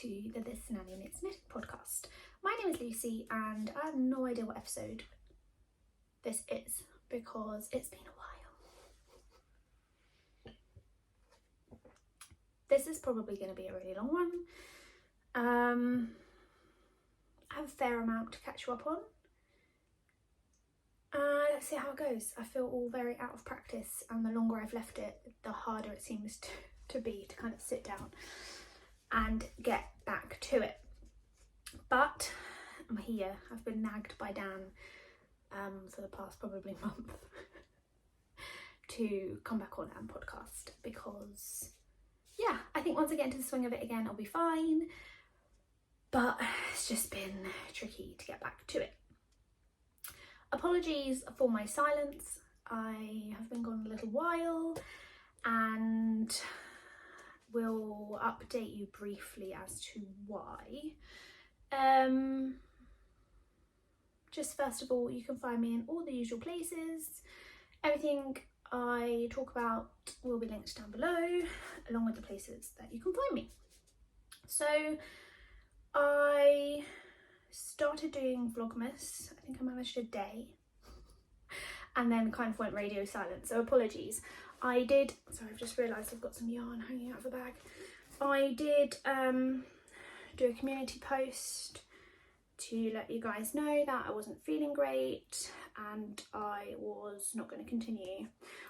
to the This Nanny Knits knitting podcast. My name is Lucy and I have no idea what episode this is because it's been a while. This is probably going to be a really long one. I have a fair amount to catch you up on. Let's see how it goes. I feel all very out of practice, and the longer I've left it, the harder it seems to be to kind of sit down and get back to it. But I'm here. I've been nagged by Dan for the past probably month to come back on and podcast because, yeah, I think once I get into the swing of it again, I'll be fine. But it's just been tricky to get back to it. Apologies for my silence. I have been gone a little while and will update you briefly as to why. Just first of all, you can find me in all the usual places. Everything I talk about will be linked down below, along with the places that you can find me. So I started doing Vlogmas. I think I managed a day and then kind of went radio silent, so apologies. I did, sorry, I've just realised I've got some yarn hanging out of the bag. I did do a community post to let you guys know that I wasn't feeling great and I was not going to continue,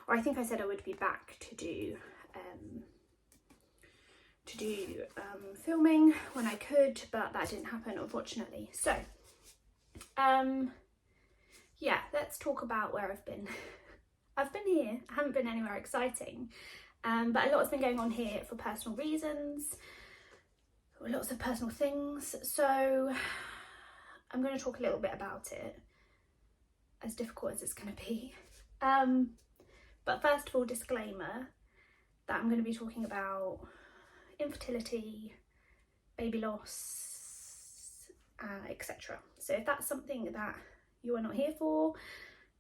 or I think I said I would be back to do filming when I could, but that didn't happen, unfortunately. So yeah, let's talk about where I've been. I've been here. I haven't been anywhere exciting, but a lot's been going on here for personal reasons, lots of personal things, so I'm going to talk a little bit about it, as difficult as it's going to be. But first of all, disclaimer that I'm going to be talking about infertility, baby loss, etc. So if that's something that you are not here for,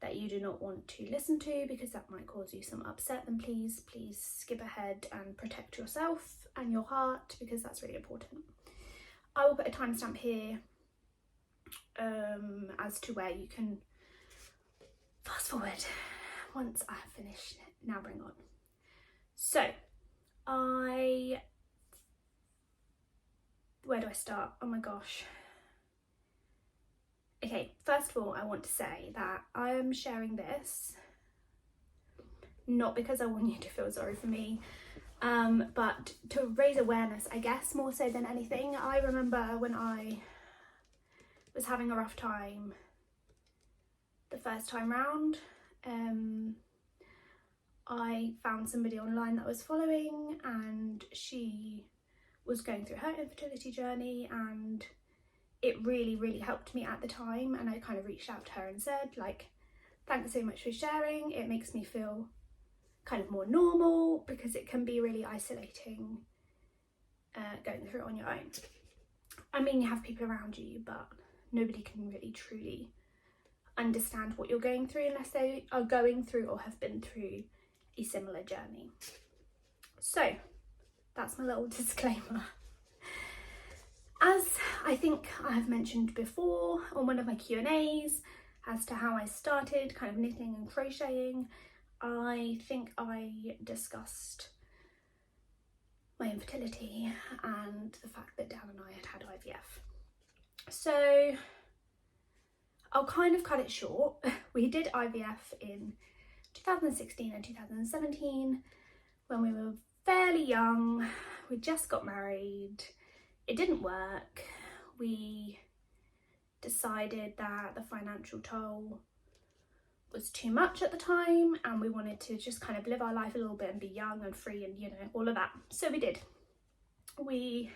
that you do not want to listen to because that might cause you some upset, then please skip ahead and protect yourself and your heart, because that's really important. I will put a timestamp here as to where you can fast forward once I have finished it. Now bring on. So where do I start? Oh my gosh. Okay, first of all, I want to say that I am sharing this not because I want you to feel sorry for me, but to raise awareness, I guess, more so than anything. I remember when I was having a rough time the first time round, I found somebody online that I was following, and she was going through her infertility journey, and it really helped me at the time. And I kind of reached out to her and said, like, thanks so much for sharing. It makes me feel kind of more normal, because it can be really isolating going through it on your own. I mean, you have people around you, but nobody can really truly understand what you're going through unless they are going through or have been through a similar journey. So that's my little disclaimer. As I think I have mentioned before on one of my Q&As as to how I started kind of knitting and crocheting, I think I discussed my infertility and the fact that Dan and I had IVF. So I'll kind of cut it short. We did IVF in 2016 and 2017 when we were fairly young. We just got married. It didn't work. We decided that the financial toll was too much at the time, and we wanted to just kind of live our life a little bit and be young and free and, you know, all of that. So we did. We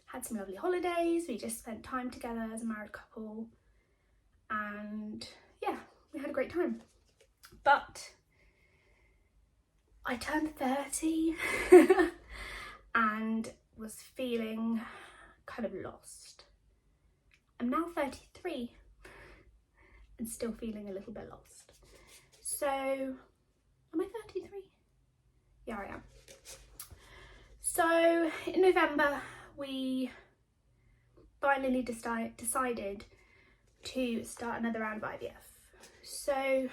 had some lovely holidays. We just spent time together as a married couple, and yeah, we had a great time. But I turned 30 and was feeling kind of lost. I'm now 33 and still feeling a little bit lost. So, am I 33? Yeah, I am. So in November we finally decided to start another round of IVF. So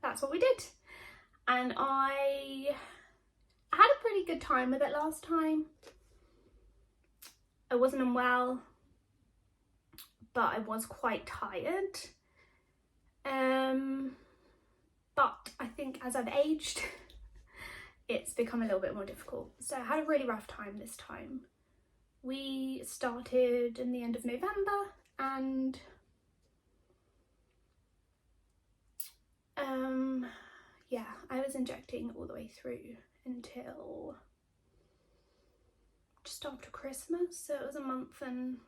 that's what we did, and I had a pretty good time with it last time. I wasn't unwell, but I was quite tired. But I think as I've aged, it's become a little bit more difficult. So I had a really rough time this time. We started in the end of November, and yeah, I was injecting all the way through until just after Christmas, so it was a month and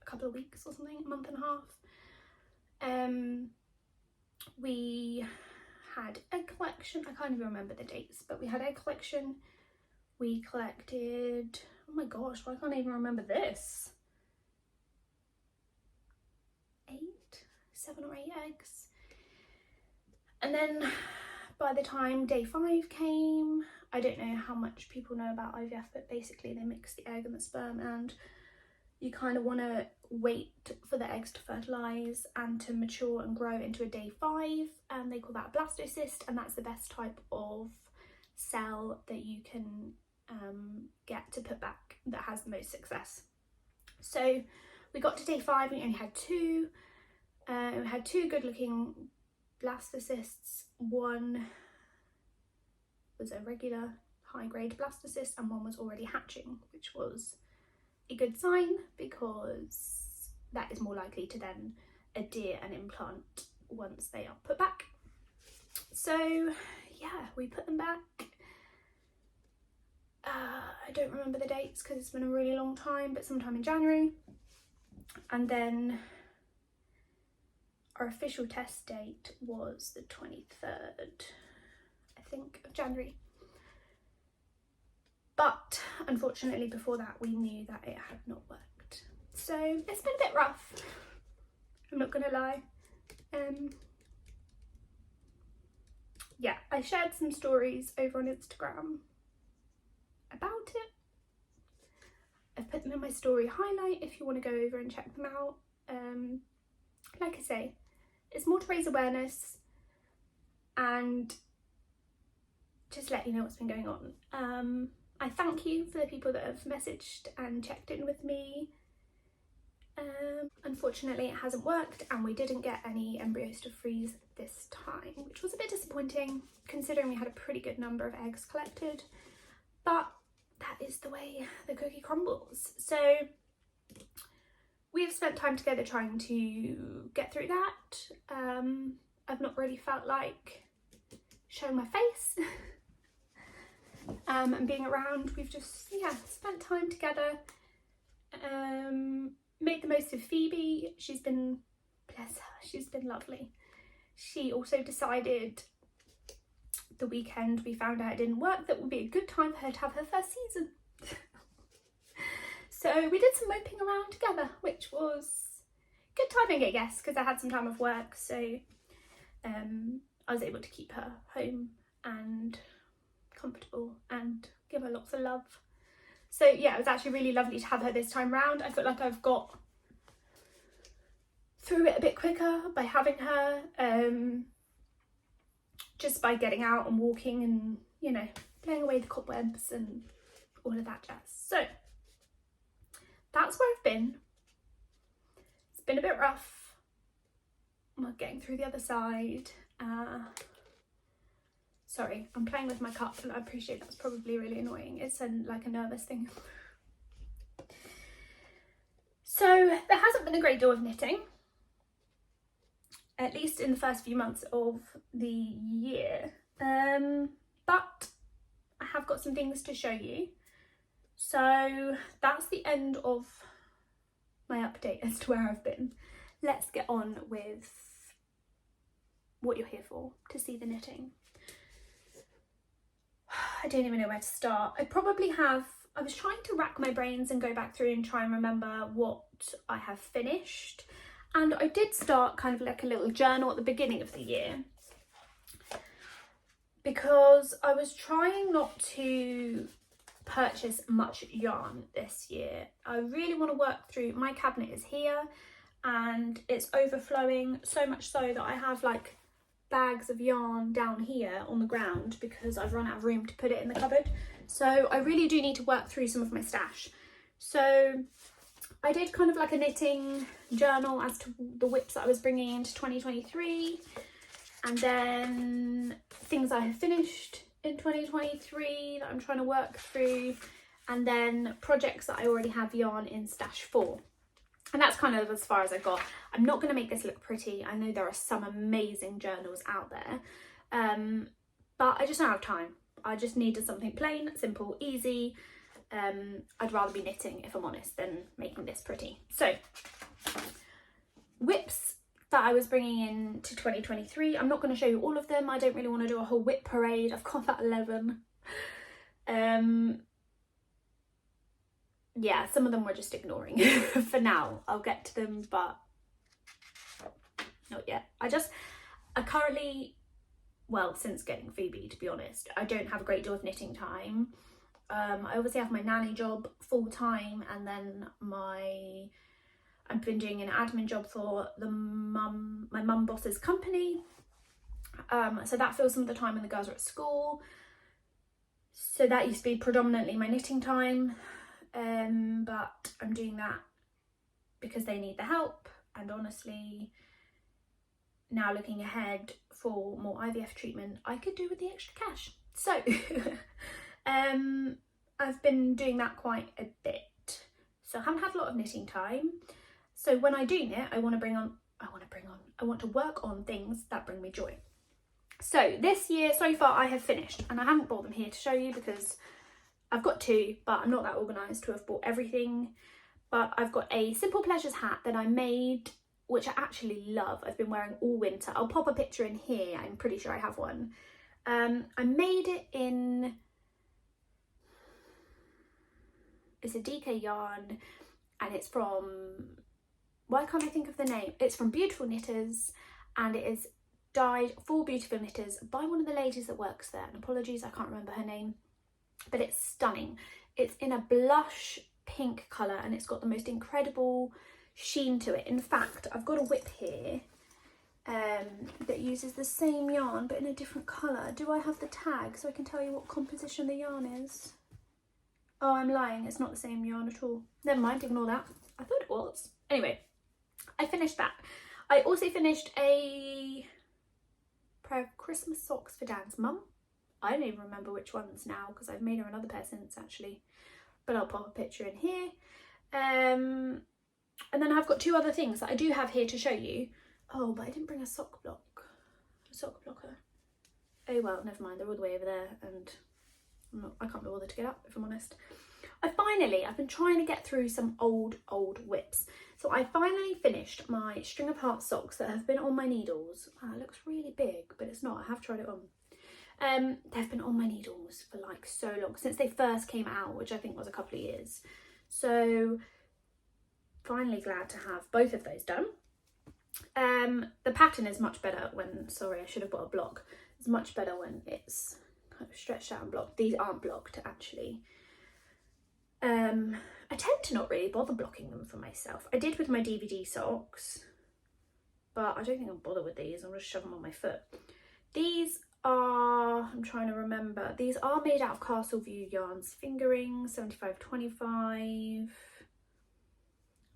a couple of weeks or something, a month and a half. We had egg collection. I can't even remember the dates, but we had egg collection. We collected, oh my gosh, I can't even remember this, 7 or 8 eggs. And then by the time day 5 came, I don't know how much people know about IVF, but basically they mix the egg and the sperm, and you kind of want to wait for the eggs to fertilise and to mature and grow into a day 5, and they call that a blastocyst, and that's the best type of cell that you can get to put back, that has the most success. So we got to day 5 and we only had 2. We had 2 good looking blastocysts. One was a regular high grade blastocyst and one was already hatching, which was a good sign because that is more likely to then adhere and implant once they are put back. So yeah, we put them back. I don't remember the dates because it's been a really long time, but sometime in January. And then our official test date was the 23rd, I think, of January. But unfortunately before that we knew that it had not worked. So it's been a bit rough, I'm not gonna lie. Yeah, I shared some stories over on Instagram about it. I've put them in my story highlight if you want to go over and check them out. Like I say, it's more to raise awareness and just let you know what's been going on. I thank you for the people that have messaged and checked in with me. Unfortunately it hasn't worked and we didn't get any embryos to freeze this time, which was a bit disappointing considering we had a pretty good number of eggs collected, but that is the way the cookie crumbles. So we have spent time together trying to get through that. I've not really felt like showing my face and being around. We've just, yeah, spent time together, made the most of Phoebe. She's been, bless her, she's been lovely. She also decided the weekend we found out it didn't work that would be a good time for her to have her first season. So we did some moping around together, which was good timing, I guess, because I had some time off work, so I was able to keep her home and comfortable and give her lots of love. So yeah, it was actually really lovely to have her this time round. I feel like I've got through it a bit quicker by having her, just by getting out and walking and, you know, playing away the cobwebs and all of that jazz. So that's where I've been. It's been a bit rough. I'm getting through the other side. Sorry, I'm playing with my cup and I appreciate that's probably really annoying. It's like a nervous thing. So there hasn't been a great deal of knitting, at least in the first few months of the year. But I have got some things to show you. So that's the end of my update as to where I've been. Let's get on with what you're here for, to see the knitting. I don't even know where to start. I was trying to rack my brains and go back through and try and remember what I have finished. And I did start kind of like a little journal at the beginning of the year, because I was trying not to purchase much yarn this year. I really want to work through, my cabinet is here and it's overflowing, so much so that I have like bags of yarn down here on the ground because I've run out of room to put it in the cupboard. So I really do need to work through some of my stash. So I did kind of like a knitting journal as to the whips that I was bringing into 2023, and then things I have finished in 2023 that I'm trying to work through, and then projects that I already have yarn in stash for. And that's kind of as far as I got. I'm not going to make this look pretty. I know there are some amazing journals out there, but I just don't have time. I just needed something plain, simple, easy. I'd rather be knitting, if I'm honest, than making this pretty. So, whips that I was bringing into 2023. I'm not going to show you all of them. I don't really want to do a whole whip parade. I've got about 11. Yeah, some of them we're just ignoring for now. I'll get to them, but not yet. I currently, well, since getting Phoebe, to be honest, I don't have a great deal of knitting time. I obviously have my nanny job full time, and then I've been doing an admin job for my mum boss's company. So that fills some of the time when the girls are at school. So that used to be predominantly my knitting time. But I'm doing that because they need the help, and honestly, now looking ahead for more IVF treatment, I could do with the extra cash. So I've been doing that quite a bit. So I haven't had a lot of knitting time. So when I do knit, I want to work on things that bring me joy. So this year so far I have finished, and I haven't brought them here to show you because I've got two, but I'm not that organised to have bought everything. But I've got a Simple Pleasures hat that I made, which I actually love. I've been wearing all winter. I'll pop a picture in here. I'm pretty sure I have one. I made it in, it's a DK yarn, and it's from, why can't I think of the name? It's from Beautiful Knitters, and it is dyed for Beautiful Knitters by one of the ladies that works there. And apologies, I can't remember her name. But it's stunning. It's in a blush pink colour, and it's got the most incredible sheen to it. In fact, I've got a whip here that uses the same yarn but in a different colour. Do I have the tag so I can tell you what composition the yarn is? Oh, I'm lying. It's not the same yarn at all. Never mind, ignore that. I thought it was. Anyway, I finished that. I also finished a pair of Christmas socks for Dan's mum. I don't even remember which ones now because I've made her another pair since, actually, but I'll pop a picture in here. And then I've got two other things that I do have here to show you. Oh, but I didn't bring a sock blocker. Oh well, never mind, they're all the way over there, and I can't be bothered to get up, if I'm honest. I've been trying to get through some old whips. So I finally finished my string of heart socks that have been on my needles. Wow, it looks really big, but it's not. I have tried it on. They've been on my needles for like so long, since they first came out, which I think was a couple of years. So finally glad to have both of those done. The pattern is much better when, sorry, I should have bought a block. It's much better when it's kind of stretched out and blocked. These aren't blocked, actually. I tend to not really bother blocking them for myself. I did with my DVD socks, but I don't think I'll bother with these. I'll just shove them on my foot. These are, I'm trying to remember, these are made out of Castle View yarns, fingering, 75/25.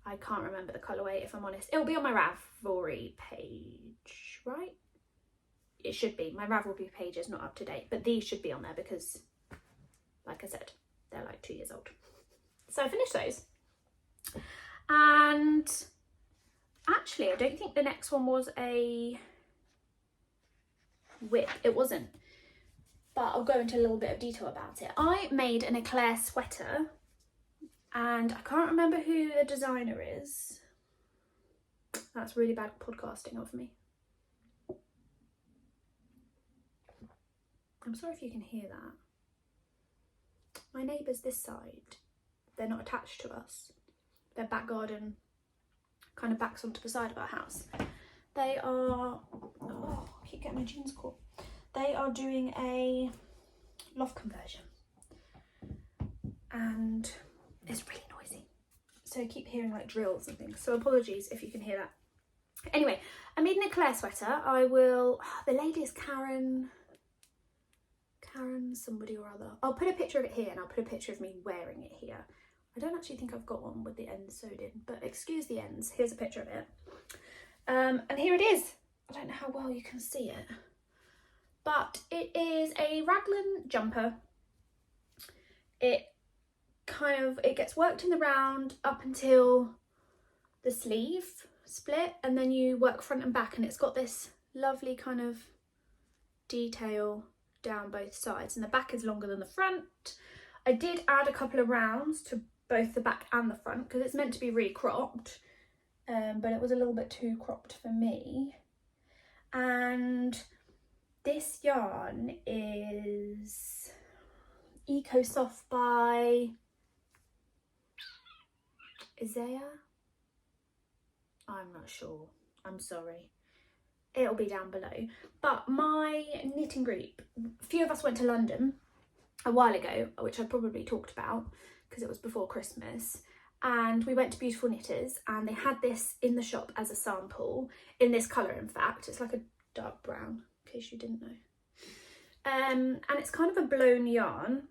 I can't remember the colourway, if I'm honest. It'll be on my Ravelry page, right? It should be. My Ravelry page is not up to date, but these should be on there because, like I said, they're like 2 years old. So I finished those. And actually, I don't think the next one was a whip. It wasn't, but I'll go into a little bit of detail about it. I made an eclair sweater, and I can't remember who the designer is. That's really bad podcasting of me. I'm sorry if you can hear that. My neighbours this side, they're not attached to us. Their back garden kind of backs onto the side of our house. They are, oh, I keep getting my jeans caught. They are doing a loft conversion. and it's really noisy. So I keep hearing like drills and things. So apologies if you can hear that. Anyway, I made an eclair sweater. I will, the lady is Karen somebody or other. I'll put a picture of it here and I'll put a picture of me wearing it here. I don't actually think I've got one with the ends sewed in, but excuse the ends. Here's a picture of it. And here it is. I don't know how well you can see it, but it is a raglan jumper. It gets worked in the round up until the sleeve split, and then you work front and back, and it's got this lovely kind of detail down both sides, and the back is longer than the front. I did add a couple of rounds to both the back and the front because it's meant to be really cropped, but it was a little bit too cropped for me. And this yarn is Eco Soft by Isaiah. I'm not sure, I'm sorry. It'll be down below. But my knitting group, a few of us went to London a while ago, which I probably talked about because it was before Christmas, and we went to Beautiful Knitters and they had this in the shop as a sample, in this colour in fact. It's like a dark brown, in case you didn't know. And it's kind of a blown yarn,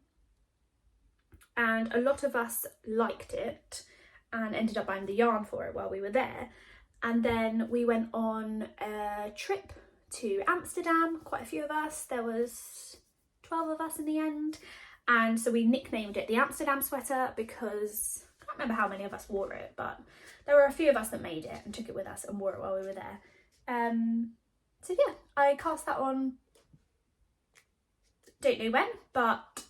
and a lot of us liked it and ended up buying the yarn for it while we were there. And then we went on a trip to Amsterdam, quite a few of us. There was 12 of us in the end. And so we nicknamed it the Amsterdam sweater because I can't remember how many of us wore it, but there were a few of us that made it and took it with us and wore it while we were there. So yeah, I cast that on, don't know when, but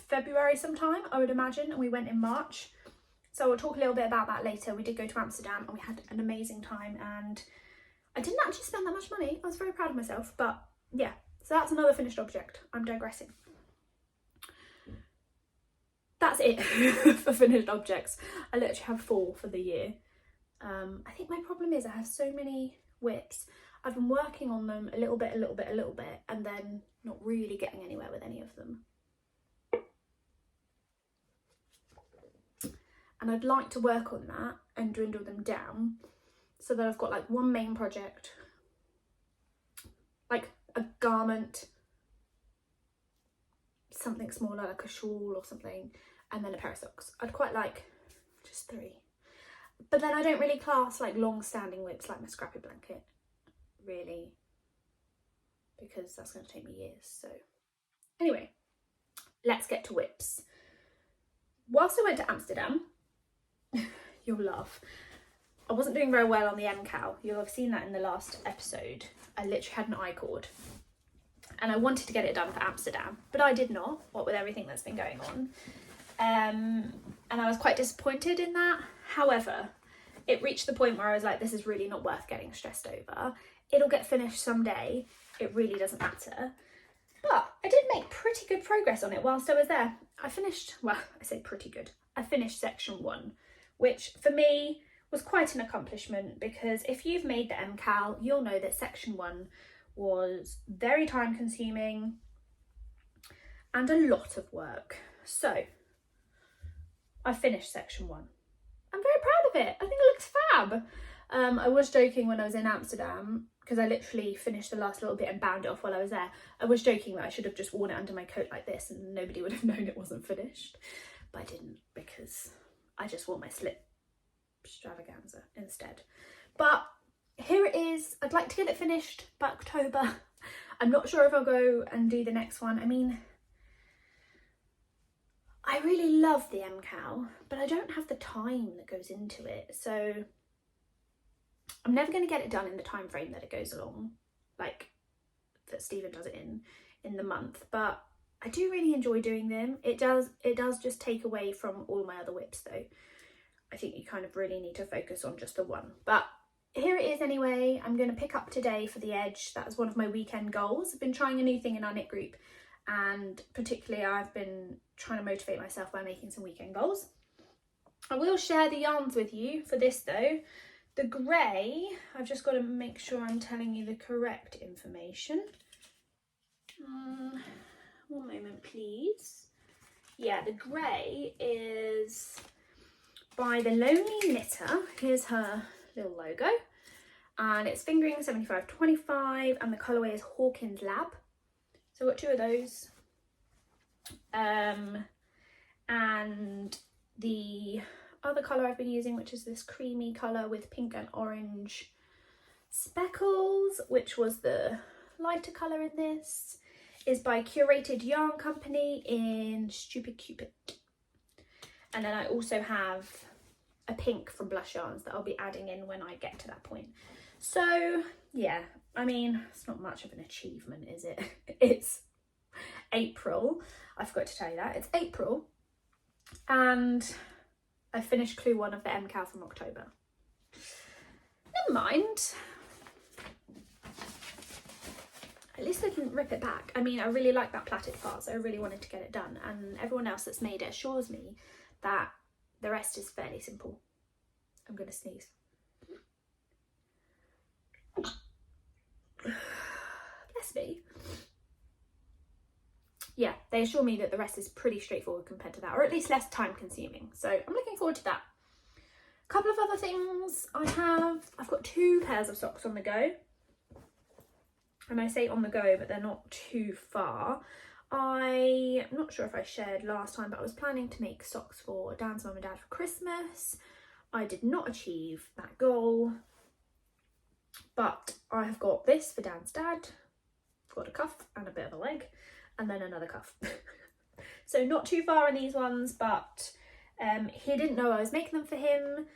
February sometime, I would imagine, and we went in March. So we'll talk a little bit about that later. We did go to Amsterdam and we had an amazing time, and I didn't actually spend that much money. I was very proud of myself, but yeah, so that's another finished object. I'm digressing. That's it for finished objects. I literally have 4 for the year. I think my problem is I have so many whips. I've been working on them a little bit, and then not really getting anywhere with any of them. And I'd like to work on that and dwindle them down so that I've got like one main project, like a garment, something smaller like a shawl or something, and then a pair of socks. I'd quite like just 3. But then I don't really class like long-standing whips like my scrappy blanket, really, because that's going to take me years. So anyway, let's get to whips. Whilst I went to Amsterdam, you'll laugh, I wasn't doing very well on the M-cow. You'll have seen that in the last episode. I literally had an I-cord and I wanted to get it done for Amsterdam, but I did not, what with everything that's been going on. And I was quite disappointed in that. However, it reached the point where I was like, this is really not worth getting stressed over. It'll get finished someday. It really doesn't matter. But I did make pretty good progress on it whilst I was there. I finished, well, I say pretty good. I finished section 1, which for me was quite an accomplishment, because if you've made the M-cow, you'll know that section 1 was very time consuming and a lot of work. So I finished section 1. I'm very proud of it. I think it looks fab. I was joking when I was in Amsterdam, because I literally finished the last little bit and bound it off while I was there. I was joking that I should have just worn it under my coat like this and nobody would have known it wasn't finished. But I didn't, because I just wore my slip extravaganza instead. But here it is. I'd like to get it finished by October. I'm not sure if I'll go and do the next one. I mean, I really love the M-cow, but I don't have the time that goes into it. So I'm never going to get it done in the time frame that it goes along, like that Stephen does it in the month. But I do really enjoy doing them. It does just take away from all my other whips though. I think you kind of really need to focus on just the one. But here it is anyway. I'm going to pick up today for the edge. That was one of my weekend goals. I've been trying a new thing in our knit group, and particularly I've been trying to motivate myself by making some weekend goals. I will share the yarns with you for this though. The grey, I've just got to make sure I'm telling you the correct information. One moment please. Yeah, the grey is by The Lonely Knitter. Here's her little logo. And it's fingering 75/25 and the colourway is Hawkins Lab. So I've got two of those. And the other colour I've been using, which is this creamy colour with pink and orange speckles, which was the lighter colour in this, is by Curated Yarn Company in Stupid Cupid. And then I also have a pink from Blush Yarns that I'll be adding in when I get to that point. So yeah, I mean, it's not much of an achievement, is it? It's April. I forgot to tell you that. It's April. And I finished clue 1 of the MCAL from October. Never mind. At least I didn't rip it back. I mean, I really like that plaited part, so I really wanted to get it done. And everyone else that's made it assures me that the rest is fairly simple. I'm going to sneeze. Bless me. Yeah, they assure me that the rest is pretty straightforward compared to that, or at least less time consuming. So I'm looking forward to that. A couple of other things I've got 2 pairs of socks on the go. And I say on the go, but they're not too far. I'm not sure if I shared last time, but I was planning to make socks for Dan's mum and dad for Christmas. I did not achieve that goal, but I have got this for Dan's dad. I've got a cuff and a bit of a leg, and then another cuff. So not too far in these ones, but he didn't know I was making them for him,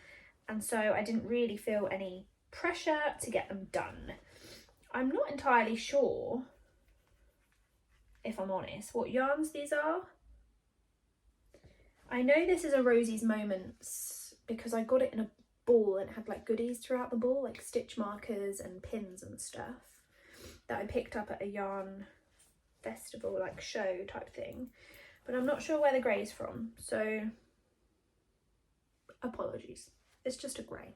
and so I didn't really feel any pressure to get them done. I'm not entirely sure, if I'm honest, what yarns these are. I know this is a Rosie's Moments because I got it in a ball and it had like goodies throughout the ball, like stitch markers and pins and stuff that I picked up at a yarn festival, like show type thing. But I'm not sure where the grey's from, so apologies. It's just a grey.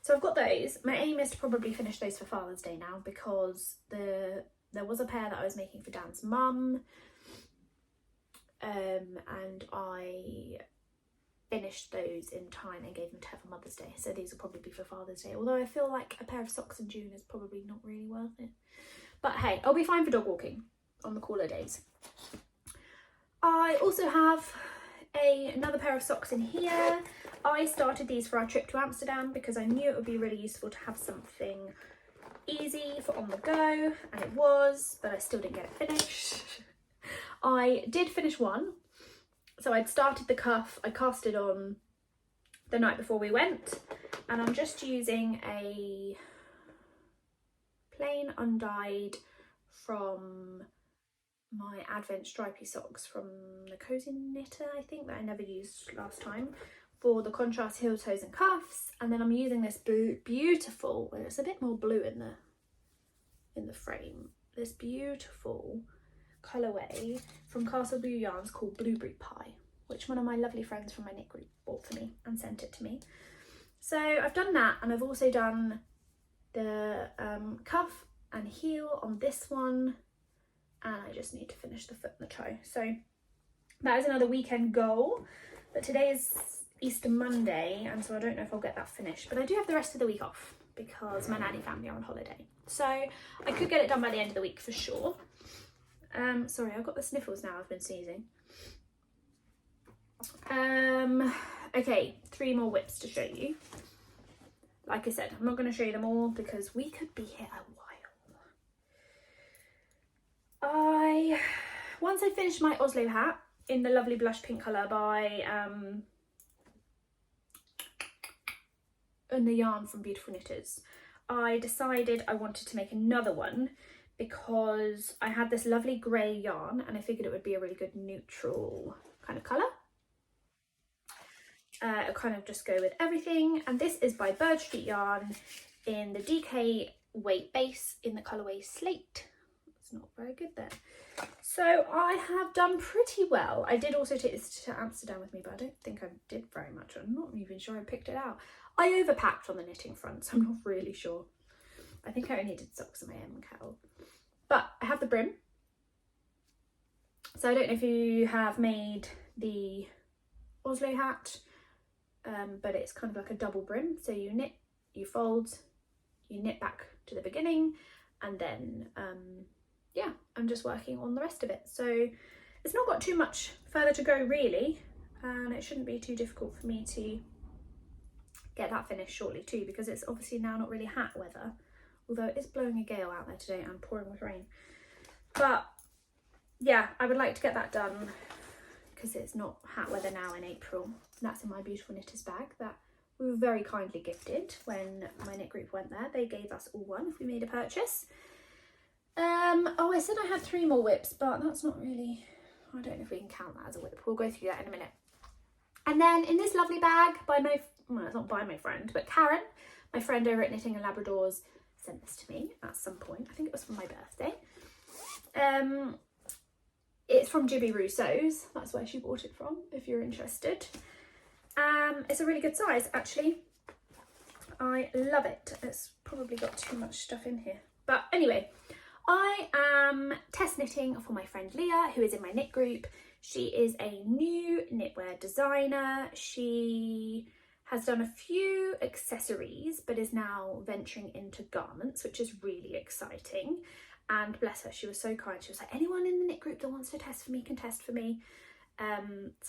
So I've got those. My aim is to probably finish those for Father's Day now, because there was a pair that I was making for Dan's mum, and I finished those in time and gave them to her for Mother's Day. So these will probably be for Father's Day, although I feel like a pair of socks in June is probably not really worth it. But hey, I'll be fine for dog walking on the cooler days. I also have another pair of socks in here. I started these for our trip to Amsterdam because I knew it would be really useful to have something easy for on the go, and it was, but I still didn't get it finished. I did finish one. So I'd started the cuff, I cast it on the night before we went, and I'm just using a plain undyed from my Advent stripy socks from the Cozy Knitter, I think, that I never used last time, for the contrast heel toes and cuffs. And then I'm using this beautiful, well, it's a bit more blue in the frame, this beautiful colourway from Castle Blue Yarns called Blueberry Pie, which one of my lovely friends from my knit group bought for me and sent it to me. So I've done that, and I've also done the cuff and heel on this one, and I just need to finish the foot and the toe. So that is another weekend goal, but today is Easter Monday, and so I don't know if I'll get that finished, but I do have the rest of the week off because my nanny family are on holiday, so I could get it done by the end of the week for sure. Sorry, I've got the sniffles now, I've been sneezing. Okay, 3 more whips to show you. Like I said, I'm not going to show you them all because we could be here a while. Once I finished my Oslo hat in the lovely blush pink colour by and the yarn from Beautiful Knitters, I decided I wanted to make another one because I had this lovely grey yarn and I figured it would be a really good neutral kind of colour. It'll kind of just go with everything, and this is by Bird Street Yarn in the DK weight base in the colourway Slate. It's not very good there. So I have done pretty well. I did also take this to Amsterdam with me, but I don't think I did very much. I'm not even sure I picked it out. I overpacked on the knitting front, so I'm not really sure. I think I only did socks in my MCAL. But I have the brim. So I don't know if you have made the Oslo hat, but it's kind of like a double brim. So you knit, you fold, you knit back to the beginning, and then yeah, I'm just working on the rest of it. So it's not got too much further to go really, and it shouldn't be too difficult for me to get that finished shortly too, because it's obviously now not really hat weather, although it is blowing a gale out there today and pouring with rain. But yeah, I would like to get that done because it's not hat weather now in April. That's in my beautiful knitters bag that we were very kindly gifted when my knit group went there. They gave us all one if we made a purchase. Oh, I said I had 3 more whips, but that's not really, I don't know if we can count that as a whip. We'll go through that in a minute. And then in this lovely bag by my, well, it's not by my friend, but Karen, my friend over at Knitting and Labradors, sent this to me at some point. I think it was for my birthday. It's from Jibby Rousseau's. That's where she bought it from, if you're interested. It's a really good size, actually. I love it. It's probably got too much stuff in here. But anyway, I am test knitting for my friend Leah, who is in my knit group. She is a new knitwear designer. She has done a few accessories, but is now venturing into garments, which is really exciting. And bless her, she was so kind. She was like, anyone in the knit group that wants to test for me can test for me. So I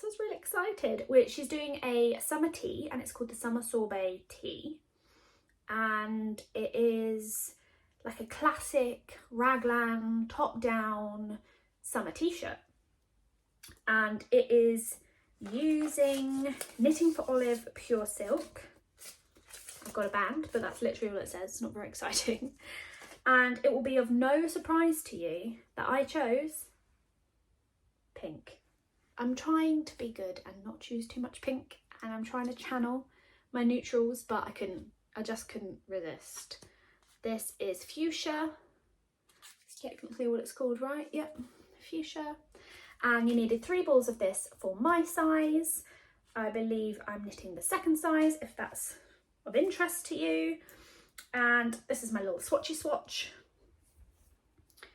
was really excited. She's doing a summer tea, and it's called the Summer Sorbet Tea. And it is like a classic raglan top-down summer t-shirt. And it is using Knitting for Olive pure silk. I've got a band, but that's literally all it says. It's not very exciting. And it will be of no surprise to you that I chose pink. I'm trying to be good and not choose too much pink, and I'm trying to channel my neutrals, but I just couldn't resist. This is fuchsia. It's technically what it's called, right? Yep, fuchsia. And you needed 3 balls of this for my size. I believe I'm knitting the second size, if that's of interest to you. And this is my little swatchy swatch.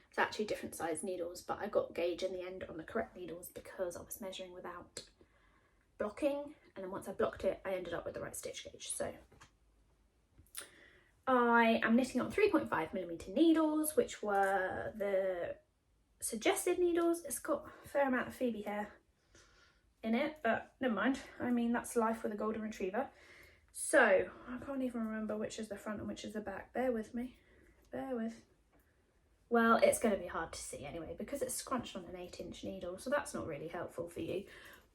It's actually different size needles, but I got gauge in the end on the correct needles because I was measuring without blocking, and then once I blocked it, I ended up with the right stitch gauge. So I am knitting on 3.5mm needles, which were the suggested needles. It's got a fair amount of Phoebe hair in it, but never mind. I mean, that's life with a golden retriever. So I can't even remember which is the front and which is the back. Bear with me. Bear with. Well, it's going to be hard to see anyway because it's scrunched on an 8-inch needle, so that's not really helpful for you.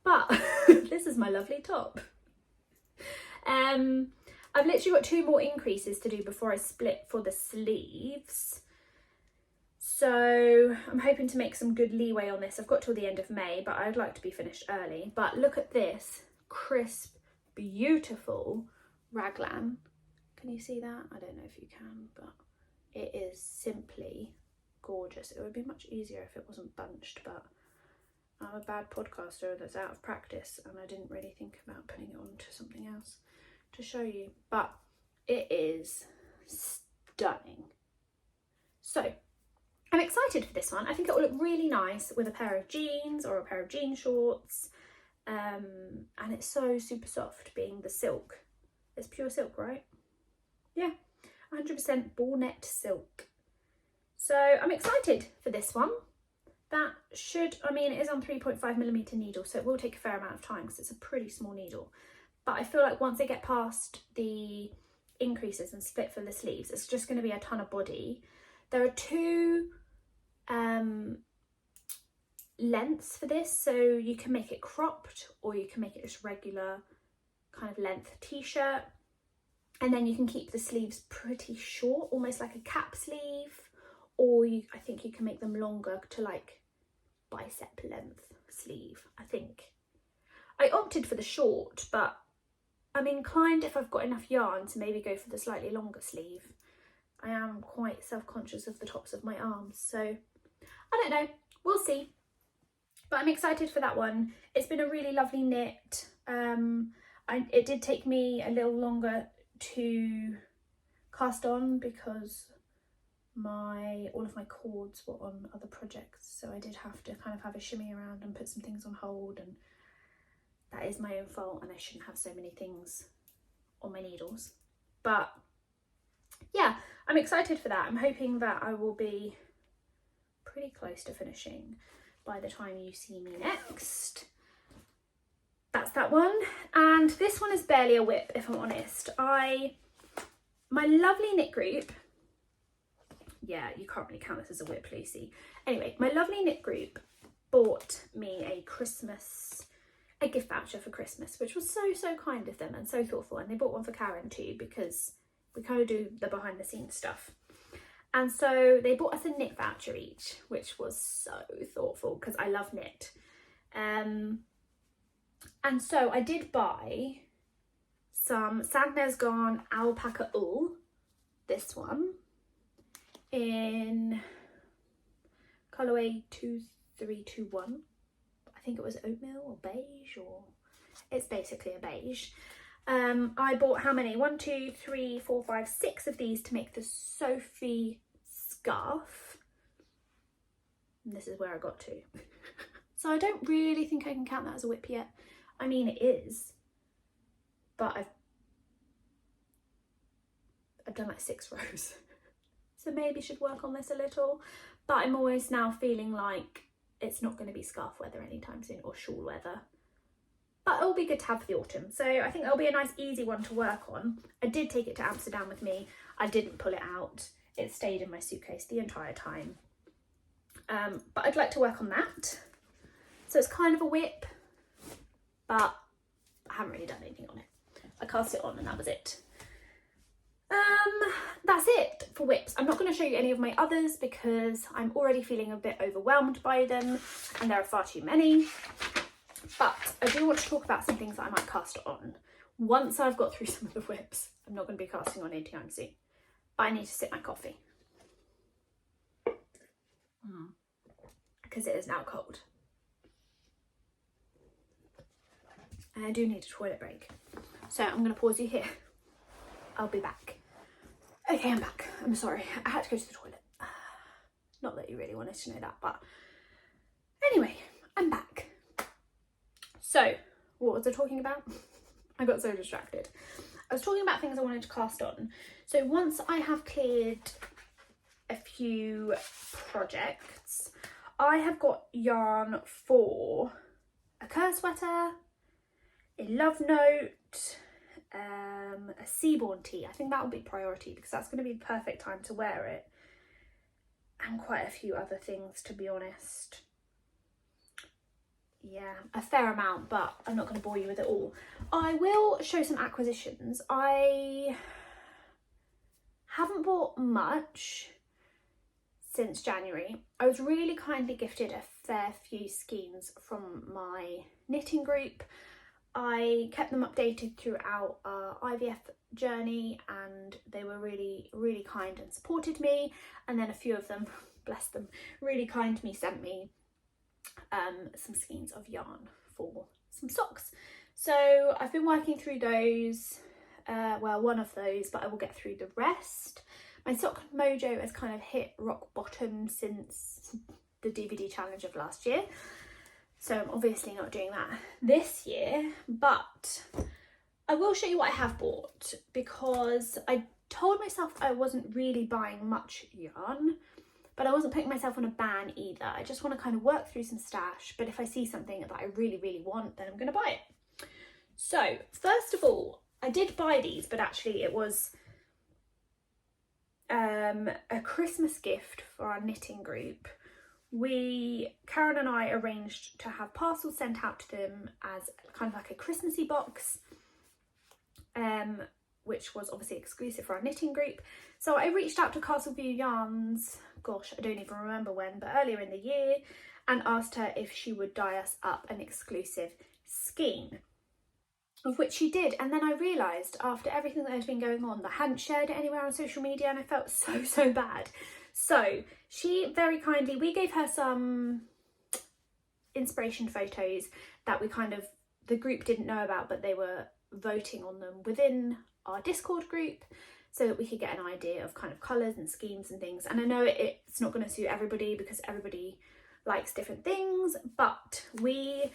But this is my lovely top. I've literally got 2 more increases to do before I split for the sleeves. So I'm hoping to make some good leeway on this. I've got till the end of May, but I'd like to be finished early. But look at this crisp, beautiful raglan. Can you see that? I don't know if you can, but it is simply gorgeous. It would be much easier if it wasn't bunched, but I'm a bad podcaster that's out of practice, and I didn't really think about putting it on to something else to show you, but it is stunning. So I'm excited for this one. I think it will look really nice with a pair of jeans or a pair of jean shorts. And it's so super soft, being the silk. It's pure silk, right? Yeah, 100% ball net silk. So I'm excited for this one. That should, I mean, it is on 3.5mm needle, so it will take a fair amount of time because it's a pretty small needle. But I feel like once I get past the increases and split for the sleeves, it's just going to be a ton of body. There are 2 lengths for this, so you can make it cropped or you can make it just regular kind of length t-shirt, and then you can keep the sleeves pretty short, almost like a cap sleeve, or I think you can make them longer to like bicep length sleeve. I think I opted for the short, but I'm inclined, if I've got enough yarn, to maybe go for the slightly longer sleeve. I am quite self-conscious of the tops of my arms, so I don't know, we'll see. But I'm excited for that one. It's been a really lovely knit. It did take me a little longer to cast on because all of my cords were on other projects, so I did have to kind of have a shimmy around and put some things on hold, and that is my own fault, and I shouldn't have so many things on my needles. But yeah, I'm excited for that. I'm hoping that I will be pretty close to finishing by the time you see me next. That's that one. And this one is barely a whip, if I'm honest. My lovely knit group, yeah, you can't really count this as a whip, Lucy. Anyway, my lovely knit group bought me a gift voucher for Christmas, which was so kind of them and so thoughtful. And they bought one for Karen too, because we kind of do the behind the scenes stuff. And so they bought us a knit voucher each, which was so thoughtful because I love knit. And so I did buy some Sandnes Garn alpaca wool, this one, in colourway 2321. I think it was oatmeal or beige, or it's basically a beige. I bought how many? 1, 2, 3, 4, 5, 6 of these to make the Sophie scarf. And this is where I got to. So I don't really think I can count that as a whip yet. I mean, it is, but I've done like 6 rows. So maybe should work on this a little, but I'm always now feeling like it's not going to be scarf weather anytime soon, or shawl weather. But it'll be good to have for the autumn. So I think it'll be a nice easy one to work on. I did take it to Amsterdam with me. I didn't pull it out. It stayed in my suitcase the entire time. But I'd like to work on that. So it's kind of a whip, but I haven't really done anything on it. I cast it on and that was it. That's it for whips. I'm not going to show you any of my others because I'm already feeling a bit overwhelmed by them and there are far too many. But I do want to talk about some things that I might cast on once I've got through some of the whips. I'm not going to be casting on anytime soon, but I need to sip my coffee because it is now cold. And I do need a toilet break. So I'm going to pause you here. I'll be back. Okay, I'm back. I'm sorry. I had to go to the toilet. Not that you really wanted to know that, but anyway, I'm back. So, what was I talking about? I got so distracted. I was talking about things I wanted to cast on. So once I have cleared a few projects, I have got yarn for a Kerr sweater, a love note, a Seaborn tee. I think that will be priority because that's going to be the perfect time to wear it, and quite a few other things, to be honest. Yeah, a fair amount, but I'm not going to bore you with it all. I will show some acquisitions. I haven't bought much since January. I was really kindly gifted a fair few skeins from my knitting group. I kept them updated throughout our IVF journey and they were really kind and supported me. And then a few of them, bless them, really kind to me, sent me some skeins of yarn for some socks. So I've been working through those, well, one of those, but I will get through the rest. My sock mojo has kind of hit rock bottom since the DVD challenge of last year. So I'm obviously not doing that this year, but I will show you what I have bought because I told myself I wasn't really buying much yarn, but I wasn't putting myself on a ban either. I just want to kind of work through some stash, but if I see something that I really want, then I'm going to buy it. So first of all, I did buy these, but actually it was a Christmas gift for our knitting group. Karen and I arranged to have parcels sent out to them as kind of like a Christmassy box, which was obviously exclusive for our knitting group. So I reached out to Castleview Yarns, gosh, I don't even remember when, but earlier in the year, and asked her if she would dye us up an exclusive skein, of which she did. And then I realised after everything that had been going on that I hadn't shared it anywhere on social media, and I felt so bad. So she very kindly, we gave her some inspiration photos that the group didn't know about, but they were voting on them within our Discord group. so that we could get an idea of kind of colours and schemes and things. And I know it's not going to suit everybody because everybody likes different things, but we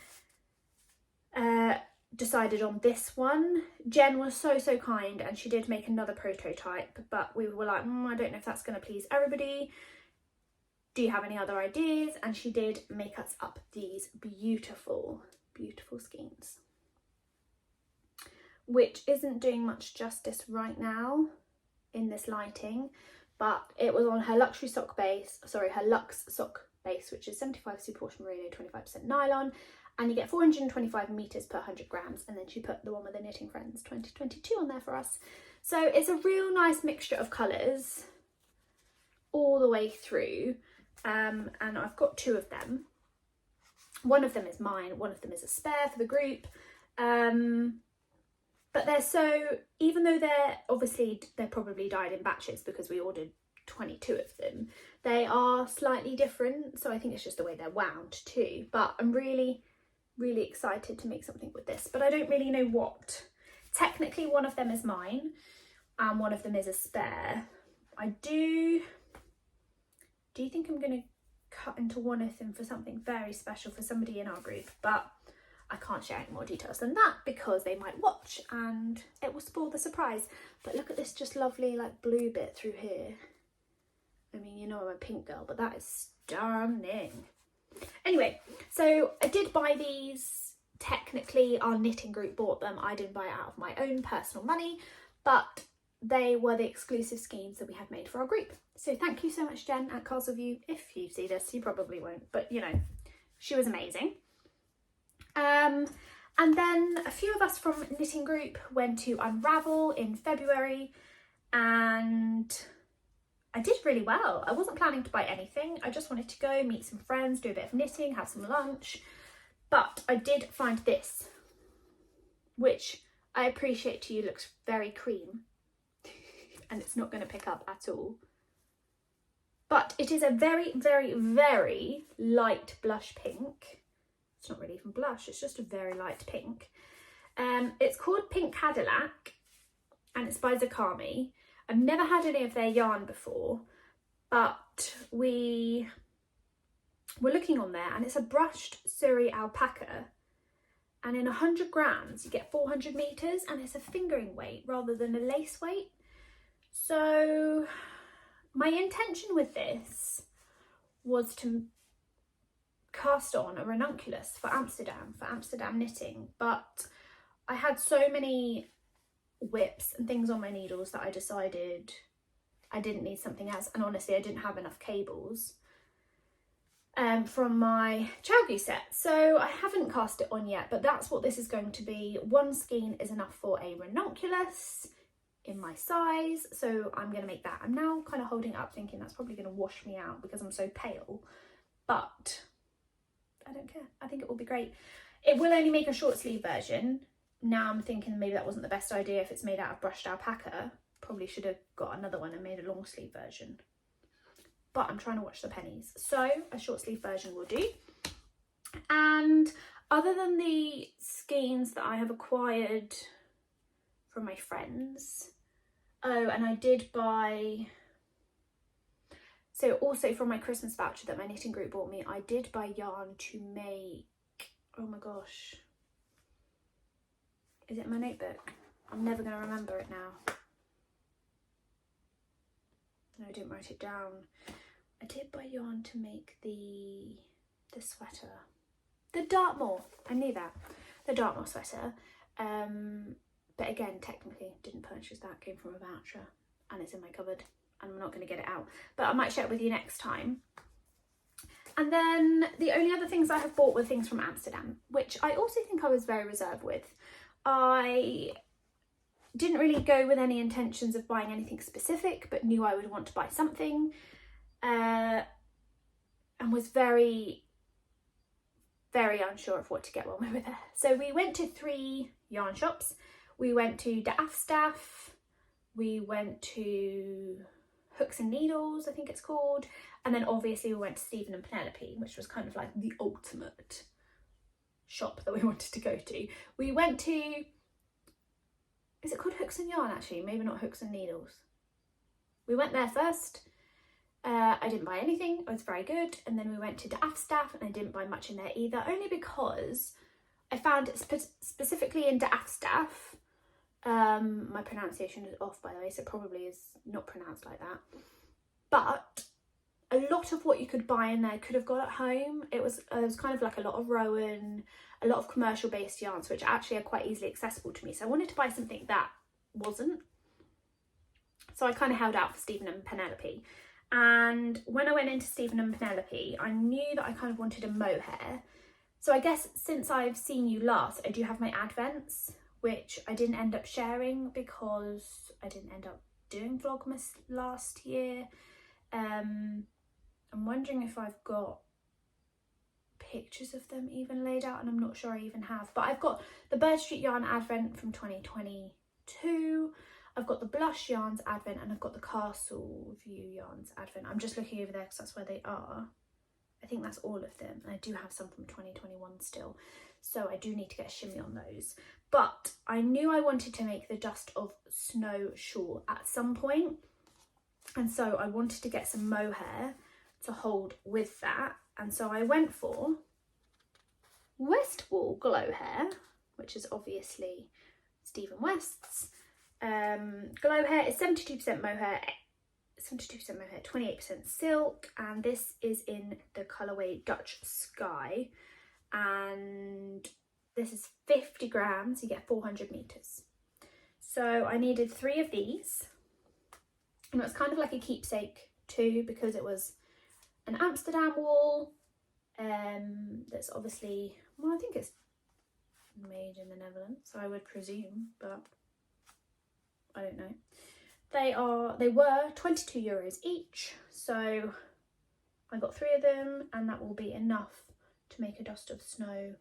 decided on this one. Jen was so kind, and she did make another prototype, but we were like, I don't know if that's going to please everybody. Do you have any other ideas? And she did make us up these beautiful skeins, which isn't doing much justice right now in this lighting, but it was on her luxury sock base, her Luxe sock base, which is 75 superwash merino, 25% nylon, and you get 425 meters per 100 grams. And then she put the one with the Knitting Friends 2022 on there for us. So it's a real nice mixture of colours all the way through. And I've got two of them. One of them is mine, one of them is a spare for the group. But they're so, even though they're probably dyed in batches because we ordered 22 of them, they are slightly different. So I think it's just the way they're wound too. But I'm really excited to make something with this, but I don't really know what. Technically one of them is mine and one of them is a spare. Do you think I'm going to cut into one of them for something very special for somebody in our group, but I can't share any more details than that because they might watch and it will spoil the surprise. But look at this just lovely like blue bit through here. I mean, you know I'm a pink girl, but that is stunning. Anyway, so I did buy these. Technically our knitting group bought them. I didn't buy it out of my own personal money, but they were the exclusive skeins that we had made for our group. So thank you so much, Jen at Castleview. If you see this, you probably won't, but you know, she was amazing. And then a few of us from knitting group went to Unravel in February, and I did really well. I wasn't planning to buy anything. I just wanted to go meet some friends, do a bit of knitting, have some lunch. But I did find this, which I appreciate to you looks very cream. And it's not going to pick up at all. But it is a very light blush pink. It's not really even blush, it's just a very light pink. It's called Pink Cadillac and it's by Zakami. I've never had any of their yarn before, but we were looking on there and it's a brushed Surrey alpaca, and in 100 grams you get 400 meters and it's a fingering weight rather than a lace weight. So my intention with this was to cast on a ranunculus for Amsterdam knitting, but I had so many whips and things on my needles that I decided I didn't need something else, and honestly I didn't have enough cables from my Chowgu set, so I haven't cast it on yet, but that's what this is going to be. One skein is enough for a ranunculus in my size, so I'm going to make that. I'm now kind of holding it up thinking that's probably going to wash me out because I'm so pale, but I don't care. I think it will be great. It will only make a short sleeve version. Now I'm thinking maybe that wasn't the best idea if it's made out of brushed alpaca. Probably should have got another one and made a long sleeve version. But I'm trying to watch the pennies. So a short sleeve version will do. And other than the skeins that I have acquired from my friends, oh, and I did buy, so also from my Christmas voucher that my knitting group bought me, I did buy yarn to make, oh my gosh, is it in my notebook? I'm never going to remember it now. No, I didn't write it down. I did buy yarn to make the sweater. The Dartmoor, I knew that. The Dartmoor sweater. But again, technically didn't purchase that, came from a voucher and it's in my cupboard and I'm not going to get it out. But I might share it with you next time. And then the only other things I have bought were things from Amsterdam, which I also think I was very reserved with. I didn't really go with any intentions of buying anything specific, but knew I would want to buy something. And was very unsure of what to get when we were there. So we went to 3 yarn shops. We went to De Afstaff, we went to Hooks and Needles, I think it's called, and then obviously we went to Stephen and Penelope, which was kind of like the ultimate shop that we wanted to go to. We went to, is it called Hooks and Yarn actually? Maybe not Hooks and Needles. We went there first. I didn't buy anything, it was very good. And then we went to Afstaff and I didn't buy much in there either, only because I found specifically in Afstaff, my pronunciation is off by the way, so it probably is not pronounced like that, but a lot of what you could buy in there could have got at home. It was kind of like a lot of Rowan, a lot of commercial based yarns, which actually are quite easily accessible to me. So I wanted to buy something that wasn't. So I kind of held out for Stephen and Penelope. And when I went into Stephen and Penelope, I knew that I kind of wanted a mohair. So I guess since I've seen you last, I do have my advents, which I didn't end up sharing because I didn't end up doing Vlogmas last year. I'm wondering if I've got pictures of them even laid out, and I'm not sure I even have. But I've got the Bird Street Yarn Advent from 2022. I've got the Blush Yarns Advent, and I've got the Castle View Yarns Advent. I'm just looking over there because that's where they are. I think that's all of them. And I do have some from 2021 still. So I do need to get a shimmy on those. But I knew I wanted to make the Dust of Snow shawl at some point. And so I wanted to get some mohair to hold with that. And so I went for Westwall Glow Hair, which is obviously Stephen West's. Glow Hair is 72% mohair, 28% silk, and this is in the colourway Dutch Sky, and this is 50 grams, you get 400 metres. So I needed 3 of these, and it was kind of like a keepsake too, because it was an Amsterdam wool, that's obviously, well, I think it's made in the Netherlands, so I would presume, but I don't know. They were 22 euros each, so I got 3 of them, and that will be enough to make a Dust of Snow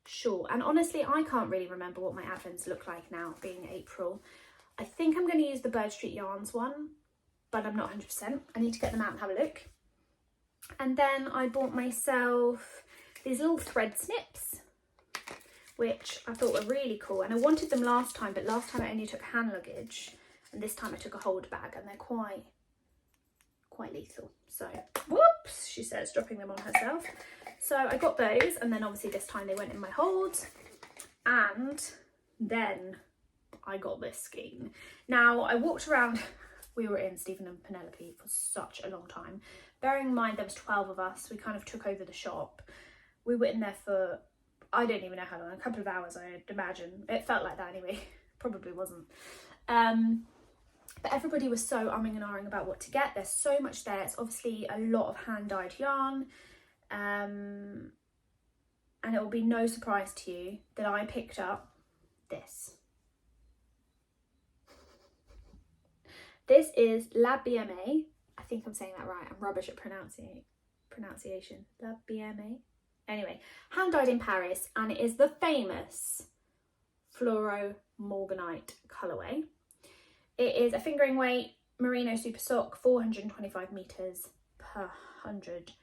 shawl. And honestly, I can't really remember what my advents look like now, being April. I think I'm going to use the Bird Street Yarns one, but I'm not 100%. I need to get them out and have a look. And then I bought myself these little thread snips, which I thought were really cool. And I wanted them last time, but last time I only took hand luggage, and this time I took a hold bag, and they're quite lethal. So, whoops, she says, dropping them on herself. So I got those, and then obviously this time they went in my hold, and then I got this skein. Now I walked around, we were in Stephen and Penelope for such a long time. Bearing in mind there was 12 of us, we kind of took over the shop. We were in there for, I don't even know how long, a couple of hours I'd imagine. It felt like that anyway, probably wasn't. But everybody was so umming and ahhing about what to get. There's so much there. It's obviously a lot of hand-dyed yarn. And it will be no surprise to you that I picked up this. This is La BMA. I think I'm saying that right. I'm rubbish at pronunciation. La BMA. Anyway, hand-dyed in Paris, and it is the famous Fluoro Morganite colourway. It is a fingering weight merino super sock, 425 metres per 100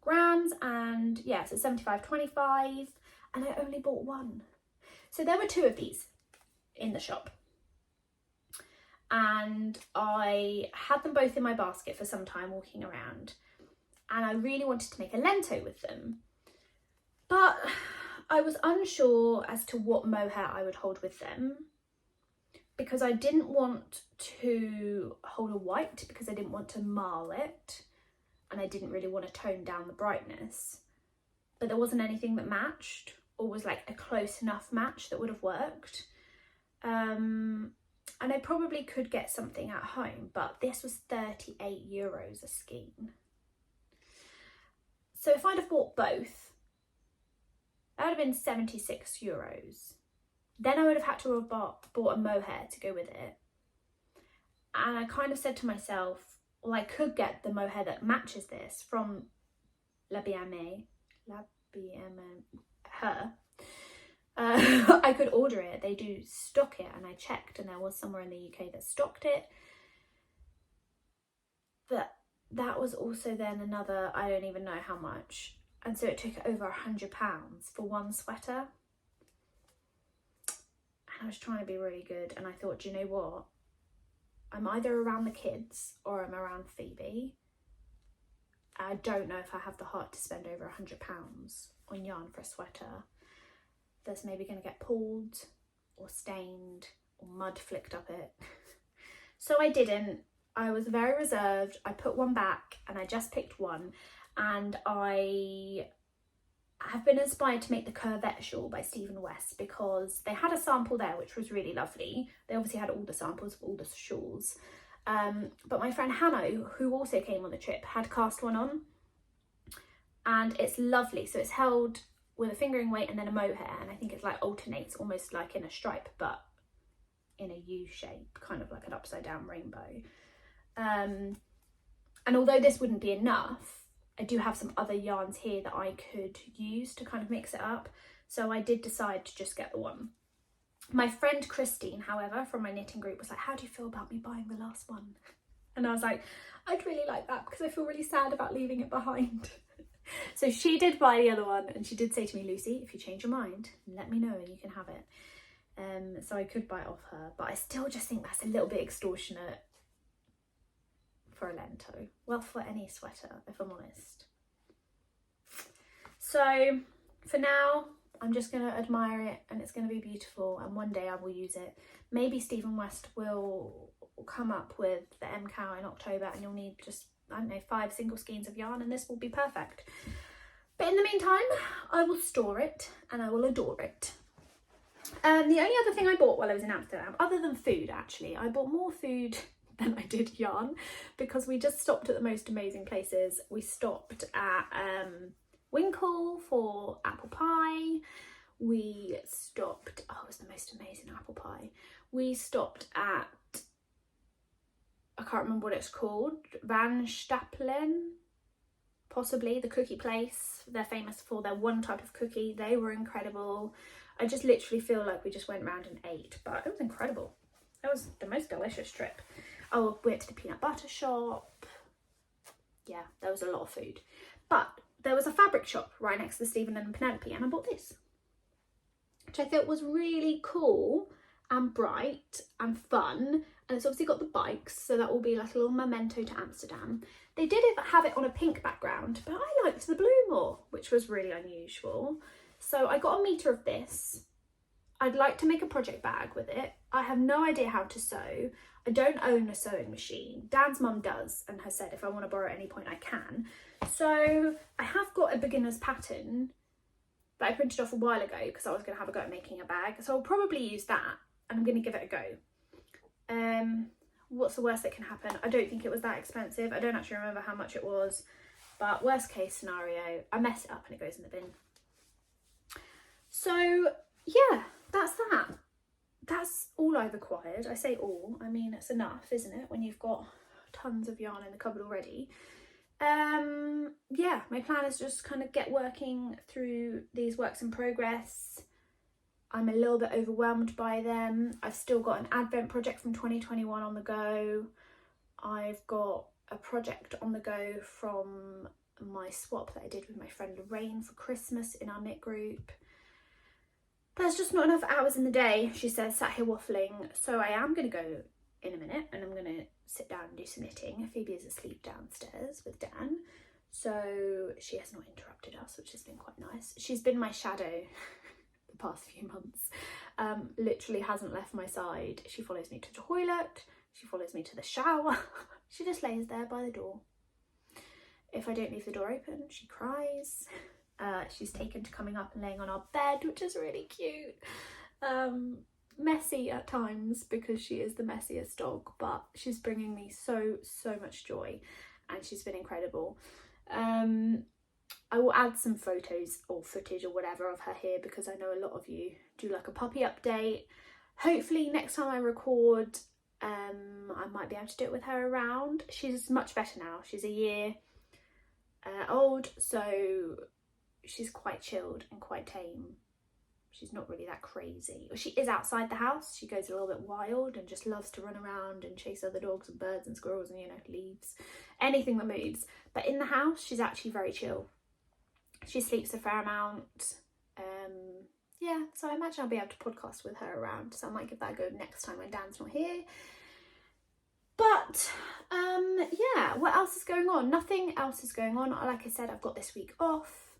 grams, and yeah, so 75.25, and I only bought 1. So there were 2 of these in the shop, and I had them both in my basket for some time walking around, and I really wanted to make a lento with them, but I was unsure as to what mohair I would hold with them, because I didn't want to hold a white because I didn't want to marl it, and I didn't really want to tone down the brightness, but there wasn't anything that matched or was like a close enough match that would have worked. And I probably could get something at home, but this was 38 euros a skein. So if I'd have bought both, that would have been 76 euros. Then I would have had to have bought a mohair to go with it. And I kind of said to myself, well, I could get the mohair that matches this from La BMA, her. I could order it. They do stock it, and I checked, and there was somewhere in the UK that stocked it. But that was also then another, I don't even know how much. And so it took over £100 for one sweater. And I was trying to be really good, and I thought, do you know what? I'm either around the kids or I'm around Phoebe. I don't know if I have the heart to spend over £100 on yarn for a sweater that's maybe going to get pulled or stained or mud flicked up it. So I didn't. I was very reserved. I put one back and I just picked one, and I have been inspired to make the Curvette shawl by Stephen West because they had a sample there which was really lovely. They obviously had all the samples of all the shawls, but my friend Hannah, who also came on the trip, had cast one on, and it's lovely. So it's held with a fingering weight and then a mohair, and I think it's like alternates almost like in a stripe but in a U shape, kind of like an upside down rainbow. And although this wouldn't be enough, I do have some other yarns here that I could use to kind of mix it up. So I did decide to just get the one. My friend Christine, however, from my knitting group was like, how do you feel about me buying the last one? And I was like, I'd really like that because I feel really sad about leaving it behind. So she did buy the other one, and she did say to me, Lucy, if you change your mind, let me know and you can have it. So I could buy it off her, but I still just think that's a little bit extortionate for a Lento. Well, for any sweater, if I'm honest. So for now, I'm just going to admire it, and it's going to be beautiful, and one day I will use it. Maybe Stephen West will come up with the MCOW in October, and you'll need just, I don't know, 5 single skeins of yarn, and this will be perfect. But in the meantime, I will store it and I will adore it. The only other thing I bought while I was in Amsterdam, other than food actually, I bought more food than I did yarn, because we just stopped at the most amazing places. We stopped at Winkle for apple pie. We stopped, oh, it was the most amazing apple pie. We stopped at, I can't remember what it's called, Van Stapelen, possibly, the cookie place. They're famous for their one type of cookie. They were incredible. I just literally feel like we just went around and ate, but it was incredible. It was the most delicious trip. Oh, we went to the peanut butter shop. Yeah, there was a lot of food. But there was a fabric shop right next to Stephen and Penelope, and I bought this, which I thought was really cool and bright and fun. And it's obviously got the bikes, so that will be like a little memento to Amsterdam. They did have it on a pink background, but I liked the blue more, which was really unusual. So I got a metre of this. I'd like to make a project bag with it. I have no idea how to sew. I don't own a sewing machine. Dan's mum does, and has said if I want to borrow at any point I can. So I have got a beginner's pattern that I printed off a while ago because I was going to have a go at making a bag. So I'll probably use that, and I'm going to give it a go. What's the worst that can happen? I don't think it was that expensive. I don't actually remember how much it was, but worst case scenario, I mess it up and it goes in the bin. So yeah, that's that. That's all I've acquired. I say all, I mean it's enough, isn't it, when you've got tons of yarn in the cupboard already. Yeah, my plan is just kind of get working through these works in progress. I'm a little bit overwhelmed by them. I've still got an Advent project from 2021 on the go. I've got a project on the go from my swap that I did with my friend Lorraine for Christmas in our knit group. There's just not enough hours in the day, she says, sat here waffling. So I am going to go in a minute and I'm going to sit down and do some knitting. Phoebe is asleep downstairs with Dan, so she has not interrupted us, which has been quite nice. She's been my shadow the past few months. Literally hasn't left my side. She follows me to the toilet, she follows me to the shower. She just lays there by the door. If I don't leave the door open, she cries. She's taken to coming up and laying on our bed, which is really cute. Messy at times because she is the messiest dog, but she's bringing me so much joy and she's been incredible. I will add some photos or footage or whatever of her here because I know a lot of you do like a puppy update. Hopefully next time I record I might be able to do it with her around. She's much better now. She's a year old, so she's quite chilled and quite tame. She's not really that crazy. She is outside the house. She goes a little bit wild and just loves to run around and chase other dogs and birds and squirrels and, you know, leaves, anything that moves. But in the house, she's actually very chill. She sleeps a fair amount. Yeah, so I imagine I'll be able to podcast with her around. So I might give that a go next time when Dan's not here. But yeah, what else is going on? Nothing else is going on. Like I said, I've got this week off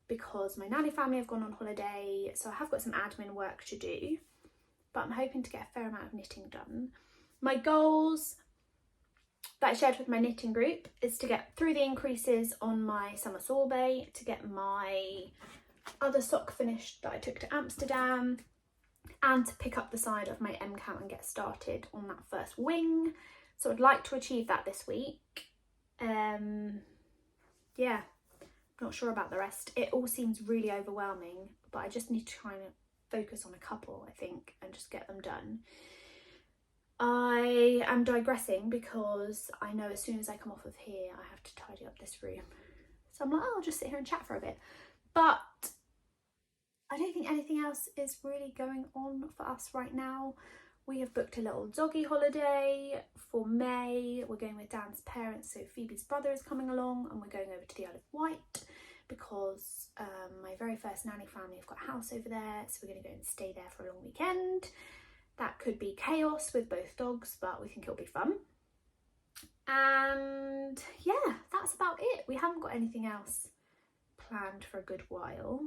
because my nanny family have gone on holiday, so I have got some admin work to do, but I'm hoping to get a fair amount of knitting done. My goals that I shared with my knitting group is to get through the increases on my summer sorbet, to get my other sock finished that I took to Amsterdam, and to pick up the side of my M-count and get started on that first wing. So I'd like to achieve that this week. Yeah, not sure about the rest. It all seems really overwhelming, but I just need to try and focus on a couple, I think, and just get them done. I am digressing because I know as soon as I come off of here, I have to tidy up this room. So I'm like, oh, I'll just sit here and chat for a bit. But I don't think anything else is really going on for us right now. We have booked a little doggy holiday for May. We're going with Dan's parents, so Phoebe's brother is coming along, and we're going over to the Isle of Wight because my very first nanny family have got a house over there, so we're going to go and stay there for a long weekend. That could be chaos with both dogs, but we think it'll be fun. And yeah, that's about it. We haven't got anything else planned for a good while.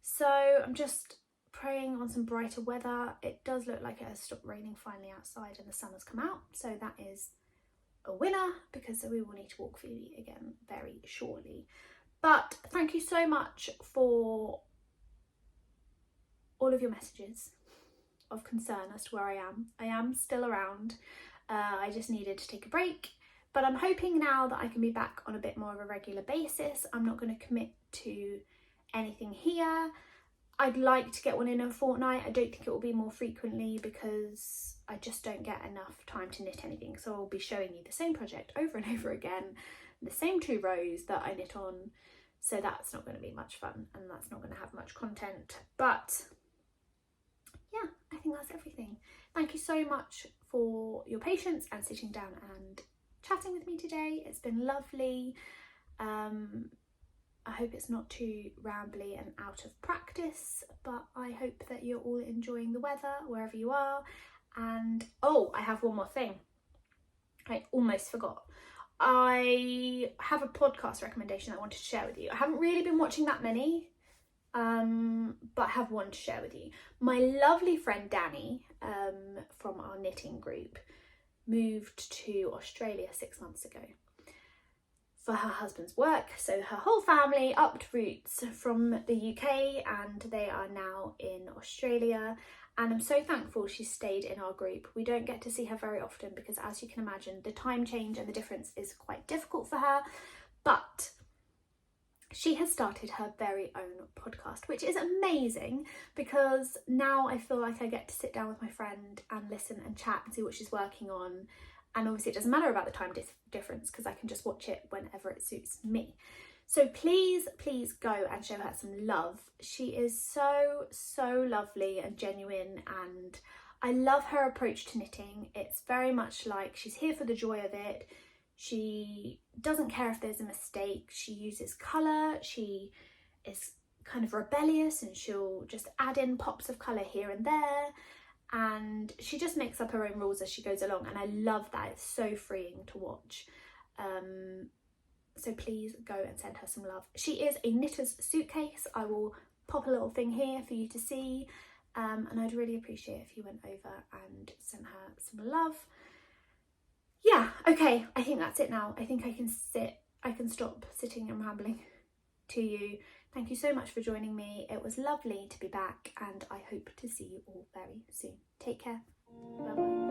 So I'm just praying on some brighter weather. It does look like it has stopped raining finally outside and the sun has come out. So that is a winner because we will need to walk Phoebe again very shortly. But thank you so much for all of your messages of concern as to where I am. I am still around. I just needed to take a break, but I'm hoping now that I can be back on a bit more of a regular basis. I'm not going to commit to anything here. I'd like to get one in a fortnight. I don't think it will be more frequently because I just don't get enough time to knit anything. So I'll be showing you the same project over and over again, the same 2 rows that I knit on. So that's not going to be much fun and that's not going to have much content. But yeah, I think that's everything. Thank you so much for your patience and sitting down and chatting with me today. It's been lovely. I hope it's not too rambly and out of practice, but I hope that you're all enjoying the weather wherever you are. And oh, I have one more thing. I almost forgot. I have a podcast recommendation I wanted to share with you. I haven't really been watching that many, but I have one to share with you. My lovely friend Danny from our knitting group moved to Australia 6 months ago for her husband's work, so her whole family upped roots from the UK and they are now in Australia, and I'm so thankful she stayed in our group. We don't get to see her very often because, as you can imagine, the time change and the difference is quite difficult for her, but she has started her very own podcast, which is amazing because now I feel like I get to sit down with my friend and listen and chat and see what she's working on. And obviously it doesn't matter about the time difference because I can just watch it whenever it suits me. So please, please go and show her some love. She is so, so lovely and genuine, and I love her approach to knitting. It's very much like she's here for the joy of it. She doesn't care if there's a mistake. She uses colour. She is kind of rebellious and she'll just add in pops of colour here and there. And she just makes up her own rules as she goes along, and I love that. It's so freeing to watch. So please go and send her some love. She is a knitter's suitcase. I will pop a little thing here for you to see, and I'd really appreciate if you went over and sent her some love. Yeah, okay, I think that's it now. I think I can stop sitting and rambling to you. Thank you so much for joining me. It was lovely to be back, and I hope to see you all very soon. Take care. Bye bye.